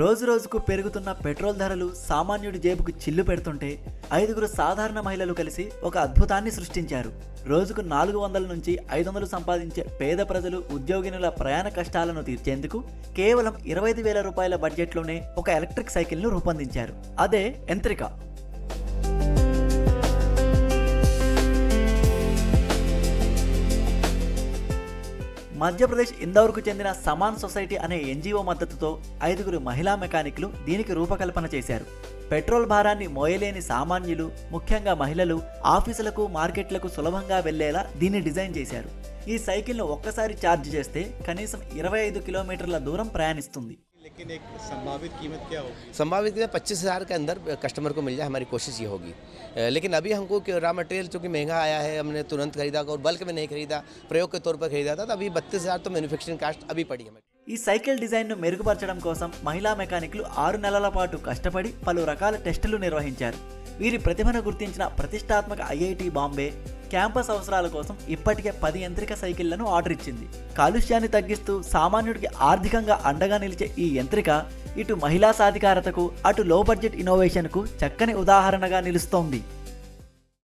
రోజు రోజుకు పెరుగుతున్న పెట్రోల్ ధరలు సామాన్యుడి జేబుకు చిల్లు పెడుతుంటే 5గురు సాధారణ మహిళలు కలిసి ఒక అద్భుతాన్ని సృష్టించారు. రోజుకు 400 నుంచి 500 సంపాదించే పేద ప్రజలు, ఉద్యోగినుల ప్రయాణ కష్టాలను తీర్చేందుకు కేవలం 25,000 రూపాయల బడ్జెట్లోనే ఒక ఎలక్ట్రిక్ సైకిల్ను రూపొందించారు. అదే యంత్రిక. మధ్యప్రదేశ్ ఇందౌర్కు చెందిన సమాన్ సొసైటీ అనే ఎన్జిఓ మద్దతుతో 5గురు మహిళా మెకానిక్లు దీనికి రూపకల్పన చేశారు. పెట్రోల్ భారాన్ని మోయలేని సామాన్యులు, ముఖ్యంగా మహిళలు ఆఫీసులకు, మార్కెట్లకు సులభంగా వెళ్లేలా దీన్ని డిజైన్ చేశారు. ఈ సైకిల్ను ఒక్కసారి ఛార్జ్ చేస్తే కనీసం 25 కిలోమీటర్ల దూరం ప్రయాణిస్తుంది. लेकिन एक संभावित कीमत क्या होगी? संभावित कीमत 25,000 के अंदर कस्टमर को मिल जाए, हमारी कोशिश ये होगी। लेकिन अभी हमको रॉ मटेरियल चूँकि महंगा आया है, हमने तुरंत खरीदा और बल्क में नहीं खरीदा, प्रयोग के तौर पर खरीदा था, तो अभी 32,000 तो मैन्युफैक्चरिंग कास्ट अभी पड़ी हमें। ఈ సైకిల్ డిజైన్ను మెరుగుపరచడం కోసం మహిళా మెకానిక్లు 6 నెలల పాటు కష్టపడి పలు రకాల టెస్టులు నిర్వహించారు. వీరి ప్రతిభను గుర్తించిన ప్రతిష్టాత్మక ఐఐటి బాంబే క్యాంపస్ అవసరాల కోసం ఇప్పటికే 10 యంత్రిక సైకిళ్లను ఆర్డర్ ఇచ్చింది. కాలుష్యాన్ని తగ్గిస్తూ సామాన్యుడికి ఆర్థికంగా అండగా నిలిచే ఈ యంత్రిక ఇటు మహిళా సాధికారతకు, అటు లో బడ్జెట్ ఇన్నోవేషన్కు చక్కని ఉదాహరణగా నిలుస్తోంది.